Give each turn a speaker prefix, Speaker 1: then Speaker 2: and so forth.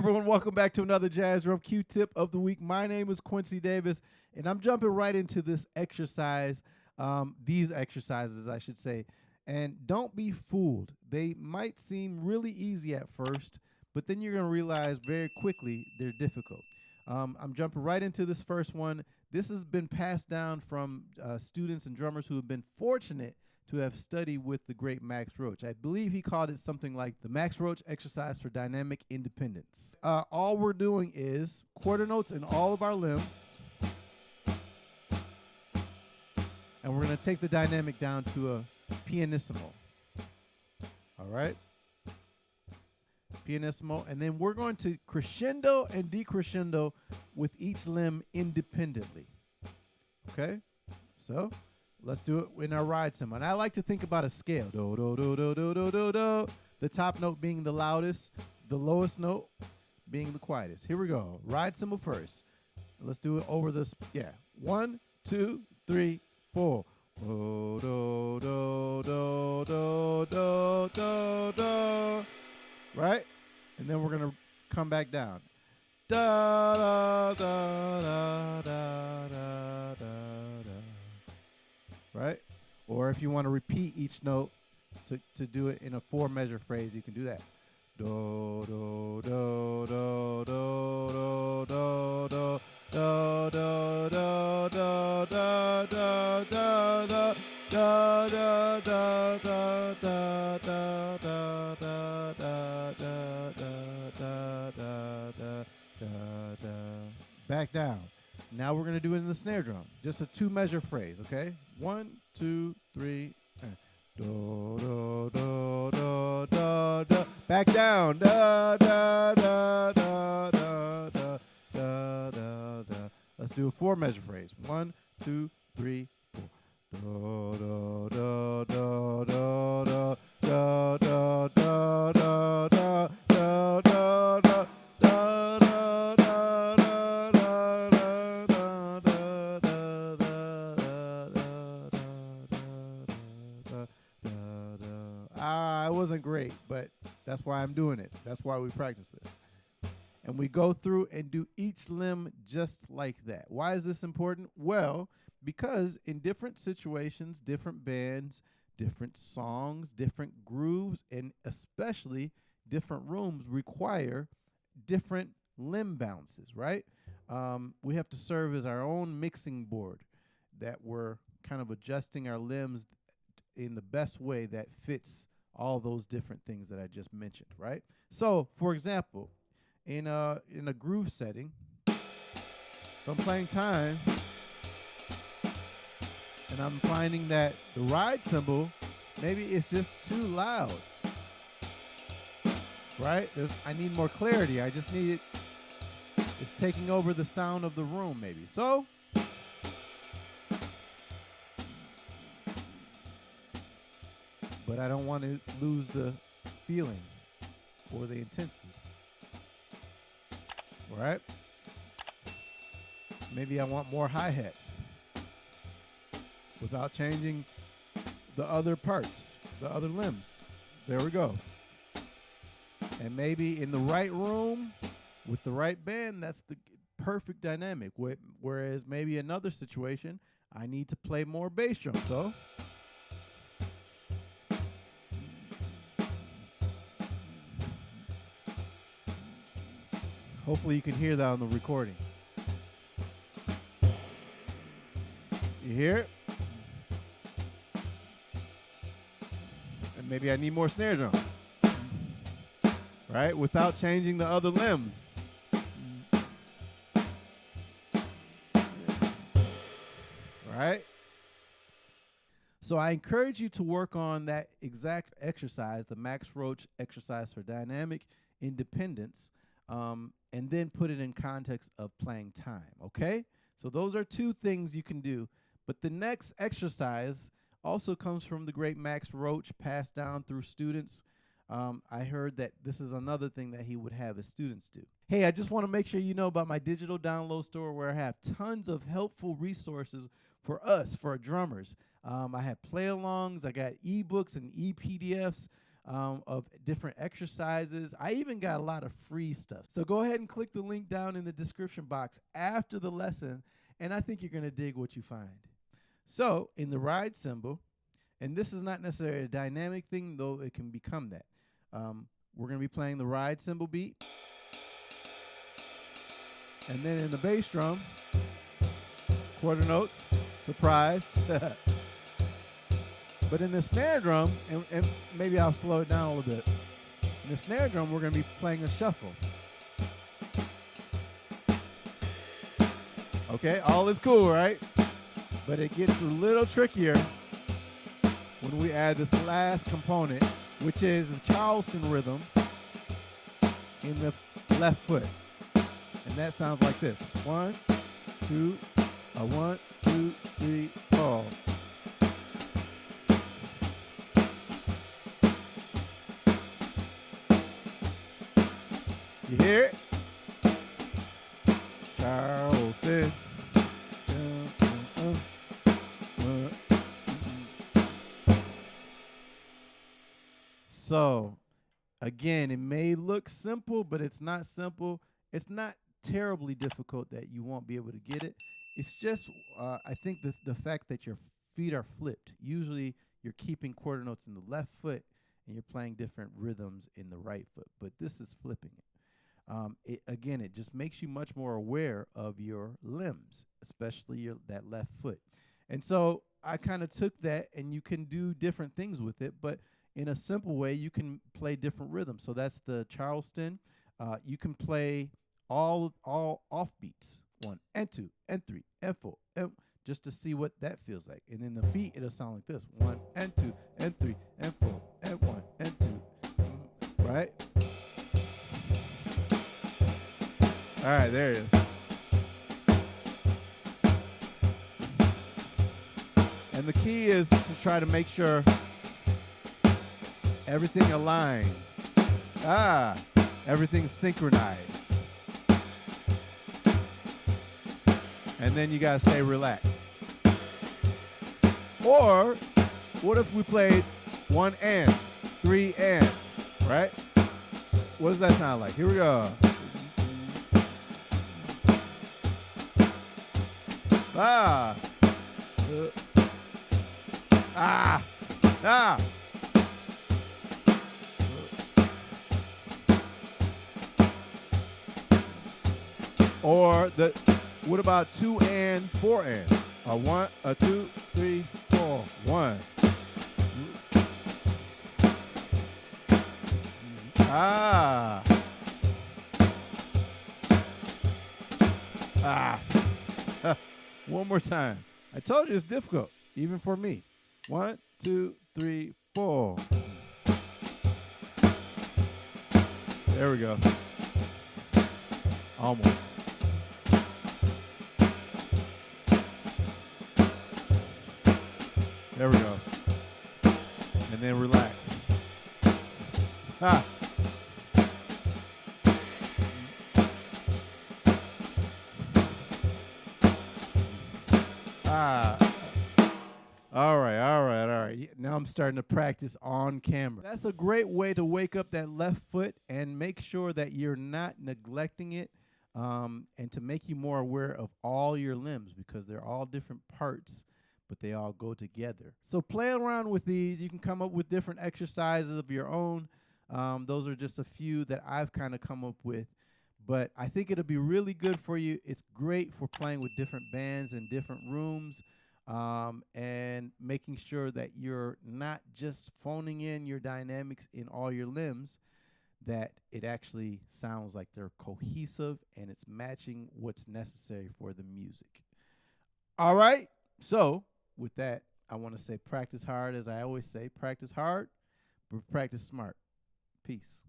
Speaker 1: everyone, welcome back to another Jazz Drum Q-Tip of the week. My name is Quincy Davis, and I'm jumping right into this exercise, these exercises, I should say. And don't be fooled. They might seem really easy at first, but then you're going to realize very quickly they're difficult. I'm jumping right into this first one. This has been passed down from students and drummers who have been fortunate to have studied with the great Max Roach. I believe he called it something like the Max Roach Exercise for Dynamic Independence. All we're doing is quarter notes in all of our limbs, and we're going to take the dynamic down to a pianissimo. All right? Pianissimo, and then we're going to crescendo and decrescendo with each limb independently. Okay? So let's do it in our ride cymbal. And I like to think about a scale. Do, do, do, do, do, do, do, do. The top note being the loudest, the lowest note being the quietest. Here we go. Ride cymbal first. Let's do it over this. Yeah. 1, 2, 3, 4. Do, do, do, do, do, do, do, do. Right? And then we're going to come back down. Da, da, da, da, da, da, da. Right? Or if you want to repeat each note to do it in a 4-measure phrase, you can do that. Do, do, do, do, do, do, do, do, do, do, do, do, do, do, do. Da da da da da da da da da da da da. Back down. Now we're gonna do it in the snare drum. Just a 2-measure phrase, okay? 1, 2, 3. Do do do do do do. Back down. Da da da da da da da da da. Let's do a 4-measure phrase. 1, 2, 3, 4. Do do do do do do do do do do do do do. It wasn't great, but that's why I'm doing it. That's why we practice this. And we go through and do each limb just like that. Why is this important? Well, because in different situations, different bands, different songs, different grooves, and especially different rooms require different limb bounces, right? We have to serve as our own mixing board that we're kind of adjusting our limbs in the best way that fits all those different things that I just mentioned, right? So, for example, in a groove setting, if I'm playing time, and I'm finding that the ride cymbal, maybe it's just too loud, right? I need more clarity. I just need it. It's taking over the sound of the room, maybe. So, but I don't want to lose the feeling or the intensity, right? Maybe I want more hi-hats without changing the other parts, the other limbs. There we go. And maybe in the right room with the right band, that's the perfect dynamic. Whereas maybe another situation, I need to play more bass drum. So hopefully you can hear that on the recording. You hear it? And maybe I need more snare drum, right? Without changing the other limbs. Right? So I encourage you to work on that exact exercise, the Max Roach Exercise for Dynamic Independence, and then put it in context of playing time, okay? So those are 2 things you can do. But the next exercise also comes from the great Max Roach, passed down through students. I heard that this is another thing that he would have his students do. Hey, I just want to make sure you know about my digital download store where I have tons of helpful resources for us, for drummers. I have play-alongs. I got ebooks and e-PDFs. of different exercises. I even got a lot of free stuff. So go ahead and click the link down in the description box after the lesson, and I think you're going to dig what you find. So in the ride cymbal, and this is not necessarily a dynamic thing, though it can become that. We're going to be playing the ride cymbal beat. And then in the bass drum, quarter notes, surprise. But in the snare drum, and maybe I'll slow it down a little bit. In the snare drum, we're going to be playing a shuffle. Okay, all is cool, right? But it gets a little trickier when we add this last component, which is the Charleston rhythm in the left foot. And that sounds like this. 1, 2, 1, 2, 3, 4. You hear it? Charleston. So, again, it may look simple, but it's not simple. It's not terribly difficult that you won't be able to get it. It's just, I think the fact that your feet are flipped. Usually, you're keeping quarter notes in the left foot, and you're playing different rhythms in the right foot. But this is flipping it. Again, it just makes you much more aware of your limbs, especially that left foot. And so I kind of took that, and you can do different things with it, but in a simple way, you can play different rhythms. So that's the Charleston. You can play all off beats, 1 and 2 and 3 and 4, and just to see what that feels like. And in the feet, it'll sound like this: 1 and 2 and 3 and 4 and 1 and 2. Right? All right, there it is. And the key is to try to make sure everything aligns. Everything's synchronized. And then you gotta stay relaxed. Or, what if we played 1 and, 3 and, right? What does that sound like? Here we go. Or what about 2 and 4 and? 1, 2, 3, 4, 1. One more time. I told you it's difficult, even for me. 1, 2, 3, 4. There we go. Almost. There we go. And then relax. All right. Now I'm starting to practice on camera. That's a great way to wake up that left foot and make sure that you're not neglecting it, and to make you more aware of all your limbs, because they're all different parts, but they all go together. So play around with these. You can come up with different exercises of your own. Those are just a few that I've kind of come up with, but I think it'll be really good for you. It's great for playing with different bands in different rooms, and making sure that you're not just phoning in your dynamics in all your limbs, that it actually sounds like they're cohesive and it's matching what's necessary for the music. All right, so with that, I want to say practice hard. As I always say, practice hard, but practice smart. Peace.